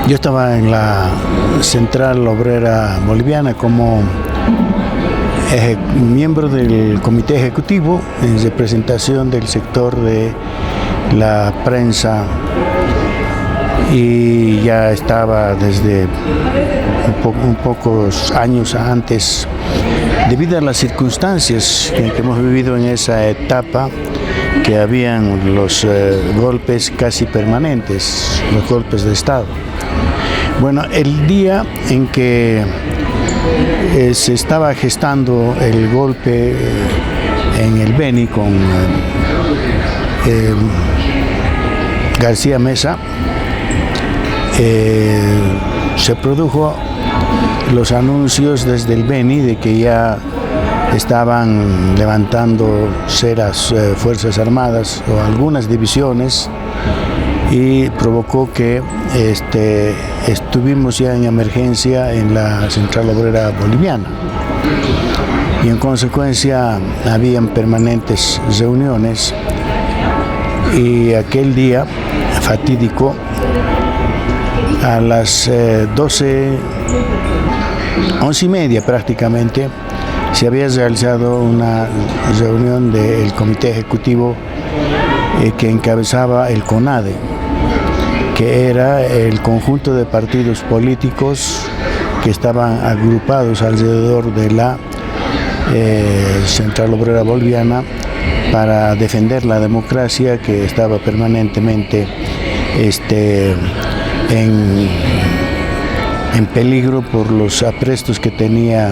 Yo estaba en la Central Obrera Boliviana como miembro del comité ejecutivo en representación del sector de la prensa, y ya estaba desde pocos años antes, debido a las circunstancias que hemos vivido en esa etapa, que habían los golpes casi permanentes, los golpes de Estado. Bueno, el día en que se estaba gestando el golpe en el Beni con García Meza, se produjo los anuncios desde el Beni de que ya estaban levantando las Fuerzas Armadas o algunas divisiones, y provocó que estuvimos ya en emergencia en la Central Obrera Boliviana, y en consecuencia habían permanentes reuniones. Y aquel día fatídico, a las 11:30 prácticamente, se había realizado una reunión del comité ejecutivo que encabezaba el CONADE, que era el conjunto de partidos políticos que estaban agrupados alrededor de la Central Obrera Boliviana para defender la democracia, que estaba permanentemente en peligro por los aprestos que tenía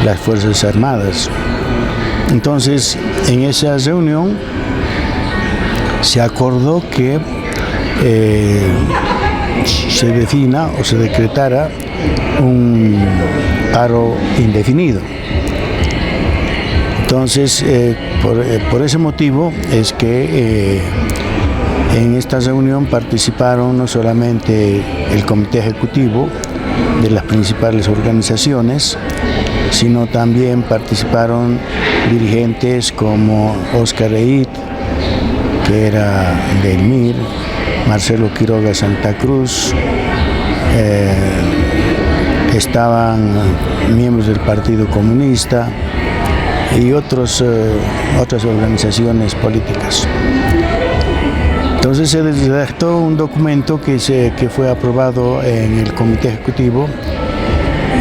las Fuerzas Armadas. Entonces, en esa reunión se acordó que se defina o se decretara un paro indefinido. Entonces, por ese motivo es que en esta reunión participaron no solamente el comité ejecutivo de las principales organizaciones, sino también participaron dirigentes como Óscar Eit, que era del MIR, Marcelo Quiroga Santa Cruz, estaban miembros del Partido Comunista y otras organizaciones políticas. Entonces se redactó un documento que fue aprobado en el comité ejecutivo,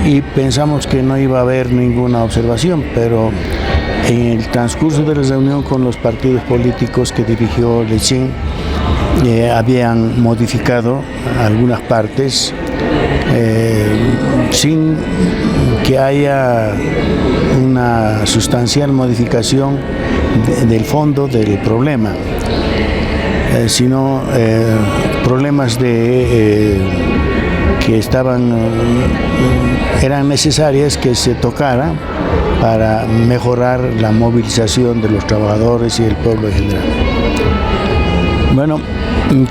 y pensamos que no iba a haber ninguna observación, pero en el transcurso de la reunión con los partidos políticos que dirigió Lechín, habían modificado algunas partes sin que haya una sustancial modificación del fondo del problema, sino problemas que eran necesarias que se tocaran para mejorar la movilización de los trabajadores y el pueblo en general. Bueno,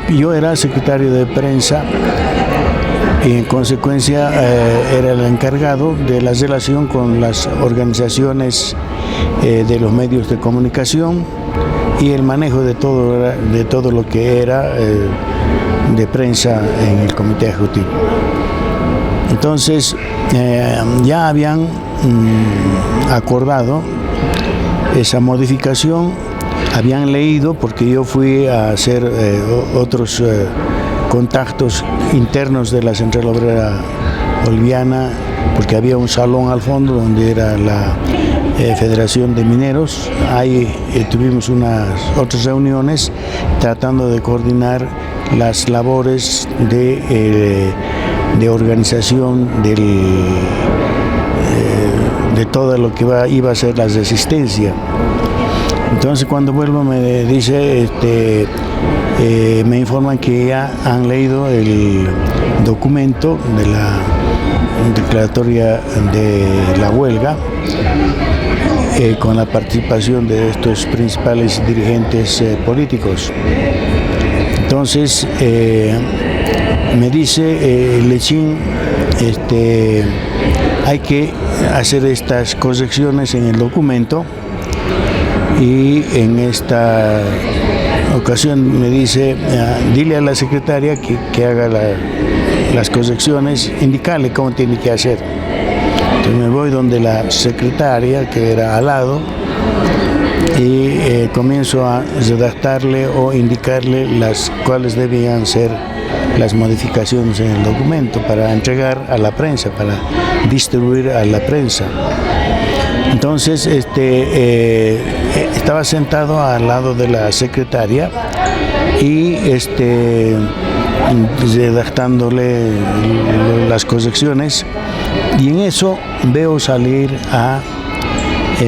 yo era secretario de prensa y en consecuencia era el encargado de la relación con las organizaciones de los medios de comunicación y el manejo de todo lo que era de prensa en el comité ejecutivo. Entonces ya habían acordado esa modificación, habían leído, porque yo fui a hacer otros contactos internos de la Central Obrera Boliviana, porque había un salón al fondo donde era la Federación de Mineros. Ahí tuvimos otras reuniones tratando de coordinar las labores de organización de todo lo que iba a ser la resistencia. Entonces, cuando vuelvo me dice, me informan que ya han leído el documento de la declaratoria de la huelga, con la participación de estos principales dirigentes políticos. Entonces, me dice Lechín, hay que hacer estas correcciones en el documento, y en esta ocasión me dice, dile a la secretaria que haga las correcciones, indicarle cómo tiene que hacer. Entonces me voy donde la secretaria, que era al lado, y comienzo a redactarle o indicarle cuáles debían ser las modificaciones en el documento para entregar a la prensa, para distribuir a la prensa. Entonces estaba sentado al lado de la secretaria y redactándole las correcciones, y en eso veo salir a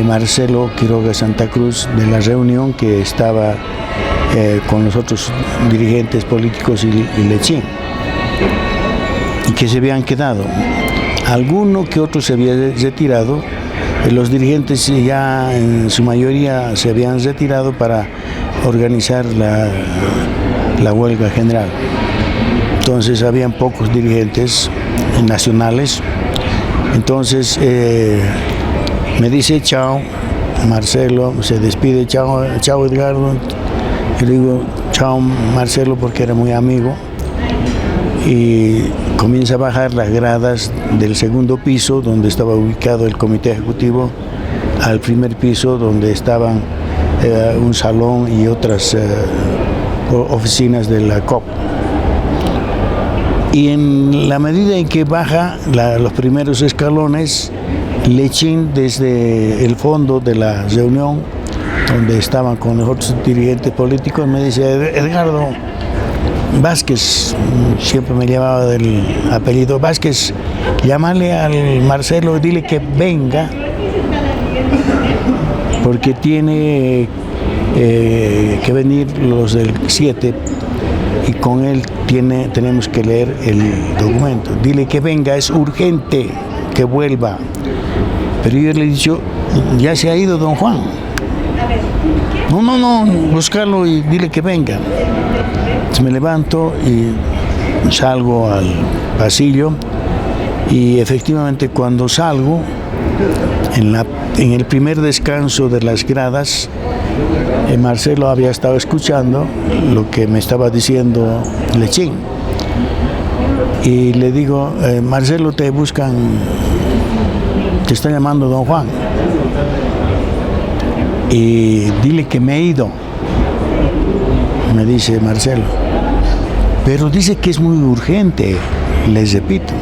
Marcelo Quiroga Santa Cruz de la reunión que estaba con los otros dirigentes políticos y Lechín, y que se habían quedado. Alguno que otro se había retirado, los dirigentes ya en su mayoría se habían retirado para organizar la huelga general. Entonces habían pocos dirigentes nacionales. Entonces me dice chao Marcelo, se despide, chao Edgardo. Yo digo chao Marcelo porque era muy amigo, y comienza a bajar las gradas del segundo piso donde estaba ubicado el comité ejecutivo al primer piso donde estaban un salón y otras oficinas de la COP. Y en la medida en que baja los primeros escalones, Lechín, desde el fondo de la reunión donde estaban con los otros dirigentes políticos, me dice: Edgardo Vázquez, siempre me llamaba del apellido Vázquez, llámale al Marcelo, dile que venga, porque tiene que venir los del 7 y con él tenemos que leer el documento. Dile que venga, es urgente que vuelva. Pero yo le he dicho: ya se ha ido don Juan. No, buscarlo y dile que venga. Entonces me levanto y salgo al pasillo, y efectivamente cuando salgo, en el primer descanso de las gradas, Marcelo había estado escuchando lo que me estaba diciendo Lechín. Y le digo: Marcelo, te buscan, te está llamando don Juan. Y dile que me he ido, me dice Marcelo. Pero dice que es muy urgente, les repito.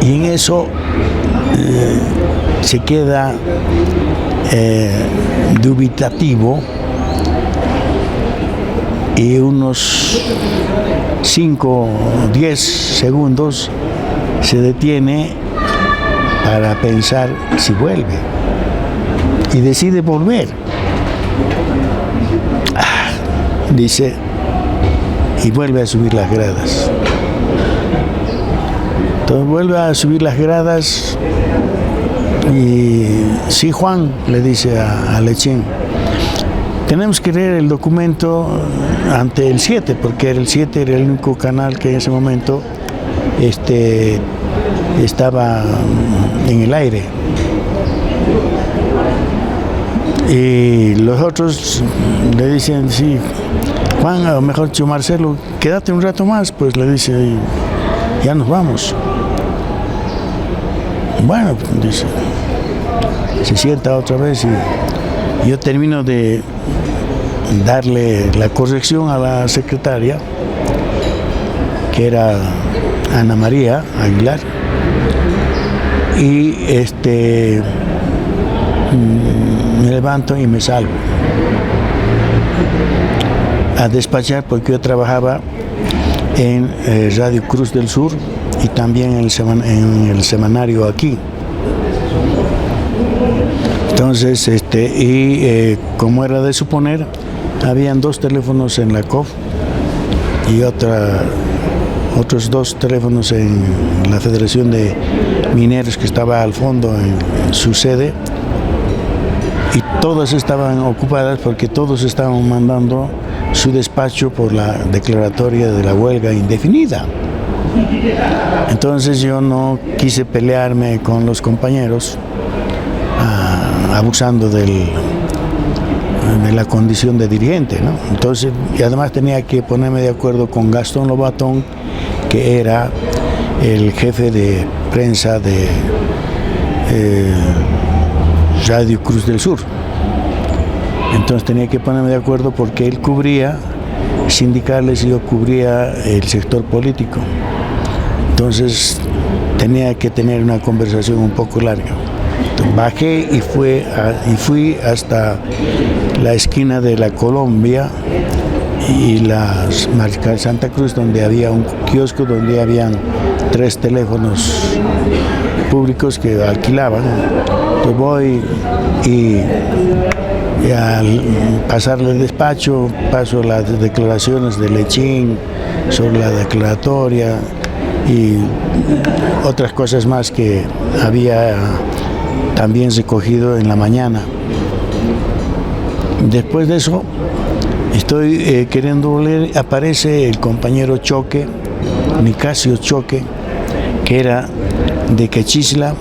Y en eso se queda dubitativo, y unos 5 o 10 segundos se detiene para pensar si vuelve, y decide volver. Dice, y vuelve a subir las gradas. Entonces vuelve a subir las gradas y: sí, Juan, le dice a Lechín, tenemos que leer el documento ante el 7, porque el 7 era el único canal que en ese momento estaba en el aire. Y los otros le dicen: sí, Juan, o mejor dicho Marcelo, quédate un rato más, pues le dice, y ya nos vamos. Bueno, dice, se sienta otra vez, y yo termino de darle la corrección a la secretaria, que era Ana María Aguilar, y me levanto y me salgo a despachar, porque yo trabajaba en Radio Cruz del Sur y también en el semanario aquí. Entonces, como era de suponer, habían 2 teléfonos en la COF y otros 2 teléfonos en la Federación de Mineros, que estaba al fondo en su sede, y todas estaban ocupadas porque todos estaban mandando su despacho por la declaratoria de la huelga indefinida. Entonces yo no quise pelearme con los compañeros, abusando del de la condición de dirigente, ¿no? Entonces, y además tenía que ponerme de acuerdo con Gastón Lobatón, que era el jefe de prensa de Radio Cruz del Sur. Entonces tenía que ponerme de acuerdo porque él cubría sindicales y yo cubría el sector político. Entonces tenía que tener una conversación un poco larga. Entonces, bajé y fui hasta la esquina de la Colombia y la Mariscal Santa Cruz, donde había un kiosco donde habían 3 teléfonos públicos que alquilaban. Entonces voy y al pasarle el despacho paso las declaraciones de Lechín sobre la declaratoria y otras cosas más que había también recogido en la mañana. Después de eso estoy queriendo volver, aparece el compañero Choque, Nicasio Choque, que era de Quechisla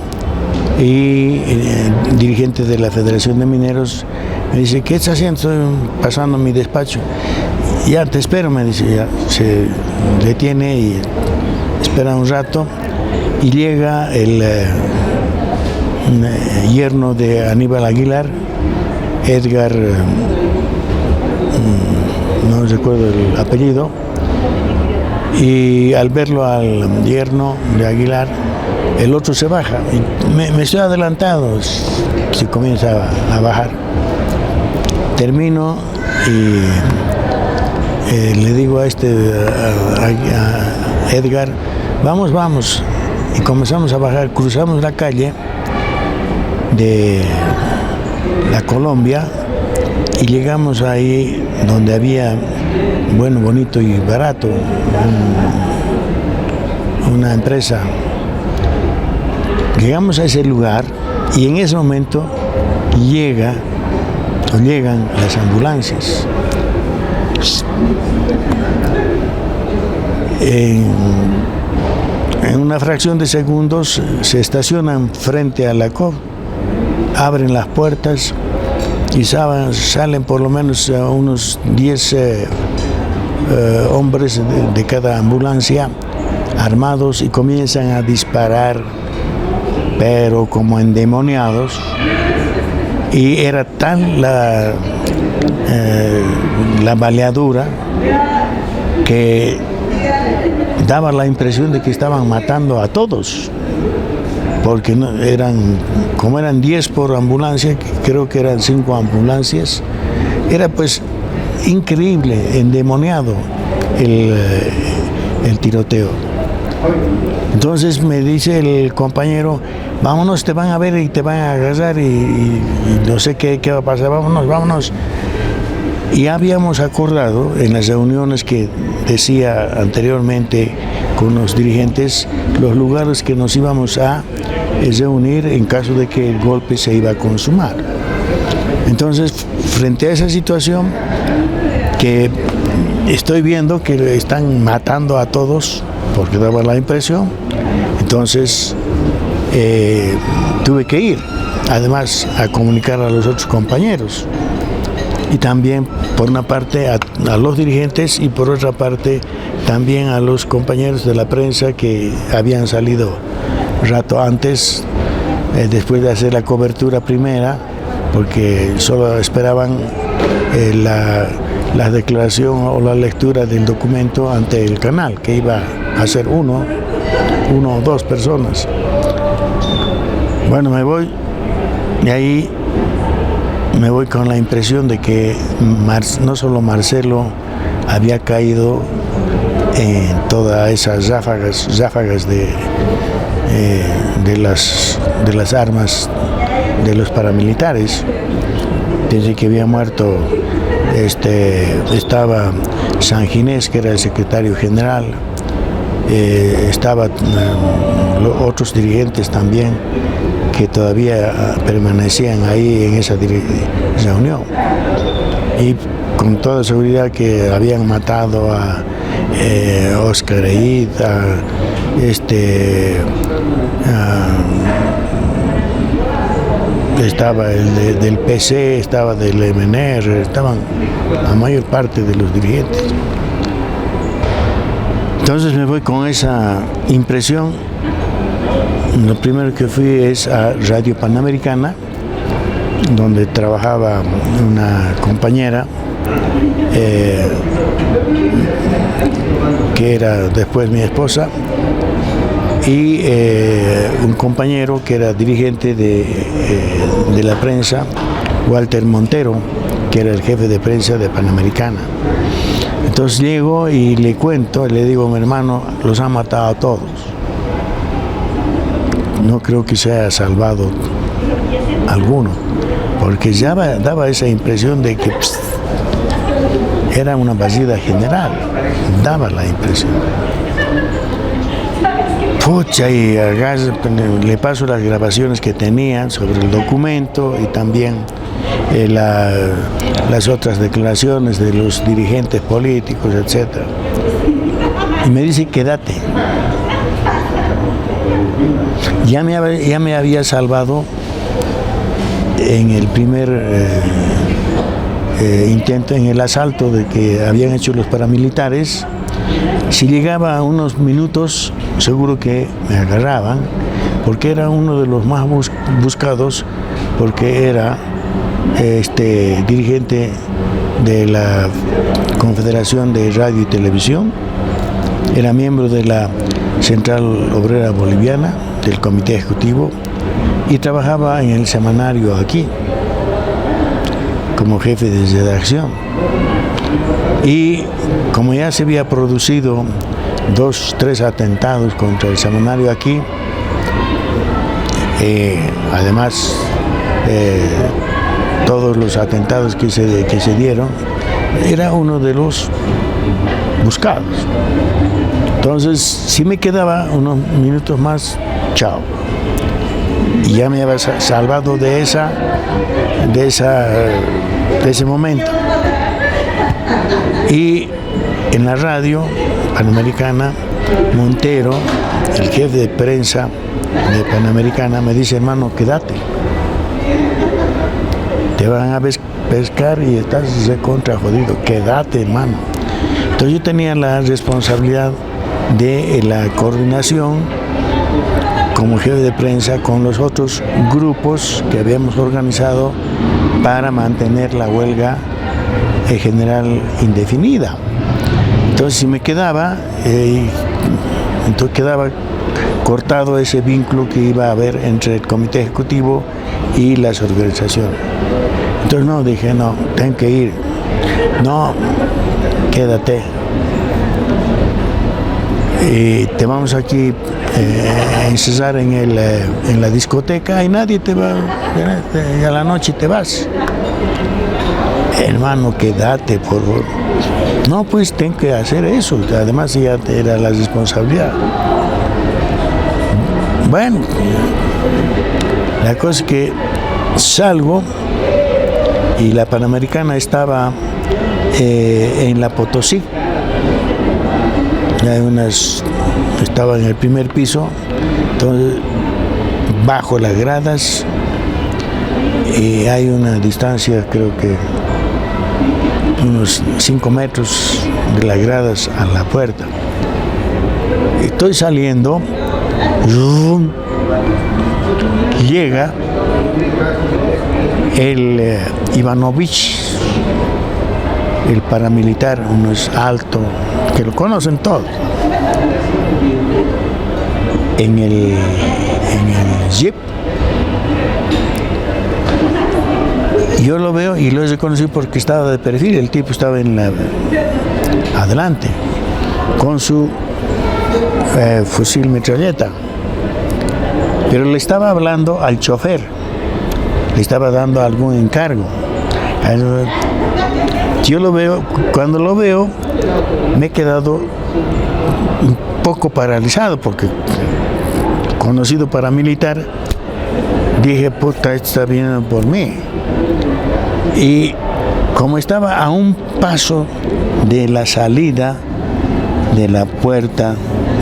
y dirigente de la Federación de Mineros. Me dice, ¿qué estás haciendo? Estoy pasando mi despacho. Ya te espero, me dice. Ya se detiene y espera un rato y llega el yerno de Aníbal Aguilar, Edgar, no recuerdo el apellido, y al verlo al yerno de Aguilar, el otro se baja. Y me estoy adelantado, se comienza a bajar. Termino y le digo a Edgar, vamos. Y comenzamos a bajar, cruzamos la calle de la Colombia y llegamos ahí donde había, bueno, bonito y barato, una empresa. Llegamos a ese lugar y en ese momento llegan las ambulancias. En una fracción de segundos se estacionan frente a la COP, abren las puertas y salen por lo menos unos 10 hombres de cada ambulancia armados y comienzan a disparar, pero como endemoniados. Y era tal la baleadura que daba la impresión de que estaban matando a todos, porque como eran 10 por ambulancia, creo que eran 5 ambulancias, era pues increíble, endemoniado el tiroteo. Entonces me dice el compañero, vámonos, te van a ver y te van a agarrar y no sé qué va a pasar, vámonos. Y habíamos acordado en las reuniones que decía anteriormente con los dirigentes, los lugares que nos íbamos a reunir en caso de que el golpe se iba a consumar. Entonces, frente a esa situación que estoy viendo que están matando a todos, porque daba la impresión, entonces tuve que ir, además, a comunicar a los otros compañeros. Y también, por una parte, a los dirigentes y por otra parte, también a los compañeros de la prensa que habían salido rato antes, después de hacer la cobertura primera, porque solo esperaban la declaración o la lectura del documento ante el canal, que iba a ser uno o 2 personas. Bueno, me voy y ahí me voy con la impresión de que no solo Marcelo había caído en todas esas ráfagas de las armas de los paramilitares. Desde que había muerto estaba San Ginés, que era el secretario general, estaban otros dirigentes también que todavía permanecían ahí en esa reunión, y con toda seguridad que habían matado a Oscar Eid, estaba del PC, estaba del MNR, estaban la mayor parte de los dirigentes. Entonces me voy con esa impresión. Lo primero que fui es a Radio Panamericana, donde trabajaba una compañera que era después mi esposa, y un compañero que era dirigente de la prensa, Walter Montero, que era el jefe de prensa de Panamericana. Entonces llego y le cuento, le digo: mi hermano, los han matado a todos. No creo que se haya salvado alguno, porque ya daba esa impresión de que era una batida general, daba la impresión. Pucha, y le paso las grabaciones que tenían sobre el documento y también las otras declaraciones de los dirigentes políticos, etc. Y me dice: quédate. Ya me había salvado en el primer intento, en el asalto de que habían hecho los paramilitares. Si llegaba a unos minutos, seguro que me agarraban, porque era uno de los más buscados, porque era dirigente de la Confederación de Radio y Televisión, era miembro de la Central Obrera Boliviana, del Comité Ejecutivo, y trabajaba en el semanario aquí, como jefe de redacción. Y como ya se había producido 2-3 atentados contra el semanario aquí, además todos los atentados que se dieron, era uno de los buscados. Entonces, si me quedaba unos minutos más, chao. Y ya me había salvado de ese momento. Y en la radio Panamericana, Montero, el jefe de prensa de Panamericana, me dice: hermano, quédate. Te van a pescar y estás recontra jodido. Quédate, hermano. Entonces yo tenía la responsabilidad de la coordinación como jefe de prensa con los otros grupos que habíamos organizado para mantener la huelga general indefinida. Entonces, si me quedaba, entonces quedaba cortado ese vínculo que iba a haber entre el comité ejecutivo y las organizaciones. Entonces no, dije: no, tengo que ir. No, quédate. Y te vamos aquí a ensayar en la discoteca y nadie te va, a la noche te vas. Hermano, quédate, por favor. No, pues tengo que hacer eso. Además ya era la responsabilidad. Bueno, la cosa es que salgo y la Panamericana estaba en la Potosí. Estaba en el primer piso, entonces bajo las gradas y hay una distancia, creo que unos 5 metros de las gradas a la puerta. Estoy saliendo, llega el Ivanovich, el paramilitar, uno es alto, que lo conocen todos, en el jeep. Yo lo veo y lo he reconocido porque estaba de perfil, el tipo estaba adelante, con su fusil metralleta, pero le estaba hablando al chofer, le estaba dando algún encargo. Yo lo veo, cuando lo veo, me he quedado un poco paralizado porque, conocido paramilitar, dije: puta, esto está viniendo por mí. Y como estaba a un paso de la salida de la puerta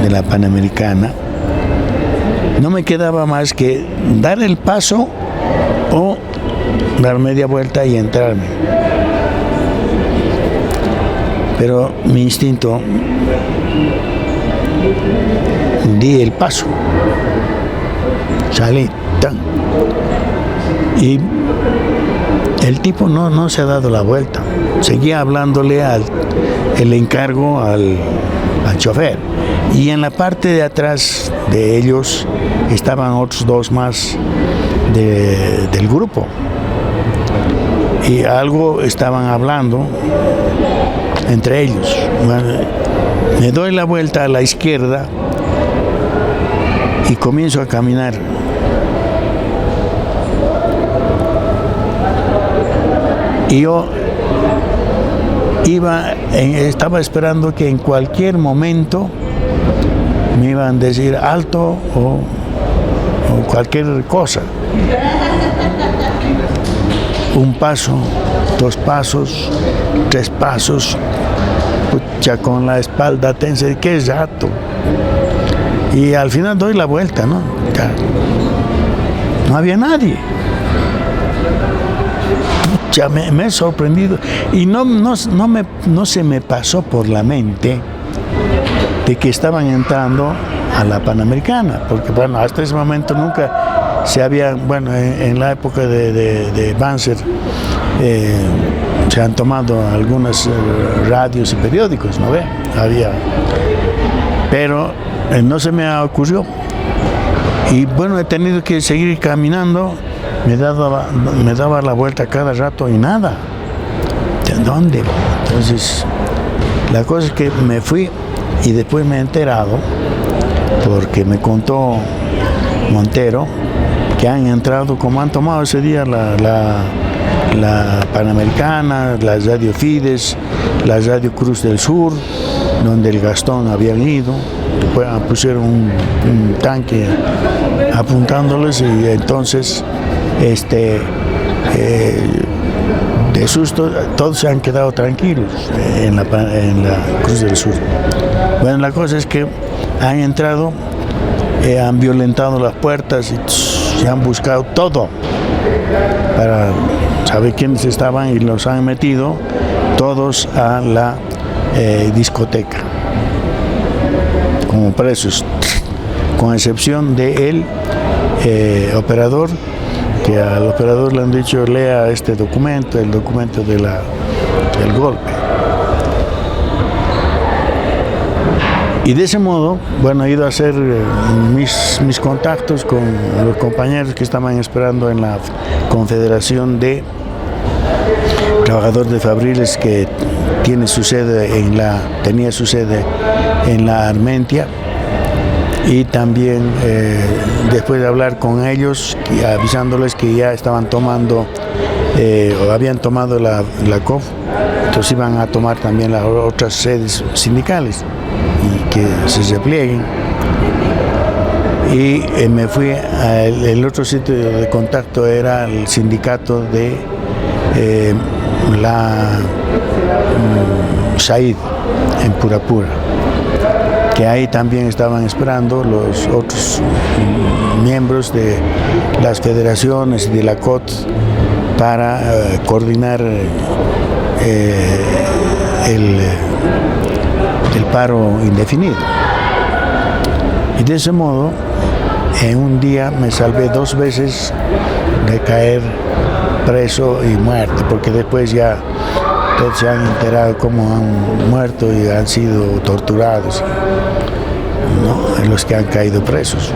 de la Panamericana, no me quedaba más que dar el paso o dar media vuelta y entrarme. Pero mi instinto, di el paso, salí, tan. Y el tipo no se ha dado la vuelta, seguía hablándole el encargo al chofer. Y en la parte de atrás de ellos estaban otros dos más del grupo. Y algo estaban hablando entre ellos. Bueno, me doy la vuelta a la izquierda y comienzo a caminar. Y yo estaba esperando que en cualquier momento me iban a decir alto o cualquier cosa. Un paso, 2 pasos, 3 pasos, pucha, con la espalda tensa, qué rato. Y al final doy la vuelta, ¿no? No había nadie. Pucha, me he sorprendido. Y no se me pasó por la mente de que estaban entrando a la Panamericana, porque bueno, hasta ese momento nunca se había, bueno, en la época de Banzer se han tomado algunas radios y periódicos, ¿no ve? Había, pero no se me ocurrió. Y bueno, he tenido que seguir caminando, me daba la vuelta cada rato y nada. ¿De dónde? Entonces, la cosa es que me fui y después me he enterado, porque me contó Montero, que han entrado, como han tomado ese día la Panamericana, la Radio Fides, la Radio Cruz del Sur, donde el Gastón habían ido, después pusieron un tanque apuntándoles y entonces de susto todos se han quedado tranquilos en la Cruz del Sur. Bueno, la cosa es que han entrado, han violentado las puertas y se han buscado todo para saber quiénes estaban y los han metido todos a la discoteca como presos, con excepción del operador, que al operador le han dicho lea este documento, el documento del golpe. Y de ese modo, bueno, he ido a hacer mis contactos con los compañeros que estaban esperando en la Confederación de Trabajadores de Fabriles, que tenía su sede en la Armentia. Y también después de hablar con ellos, avisándoles que ya estaban tomando, o habían tomado la COF, entonces iban a tomar también las otras sedes sindicales y que se replieguen. Y me fui el otro sitio de contacto, era el sindicato de la Said en Purapura, que ahí también estaban esperando los otros miembros de las federaciones y de la COT para coordinar el paro indefinido. Y de ese modo, en un día me salvé 2 veces de caer preso y muerto, porque después ya todos se han enterado cómo han muerto y han sido torturados, ¿no? Los que han caído presos.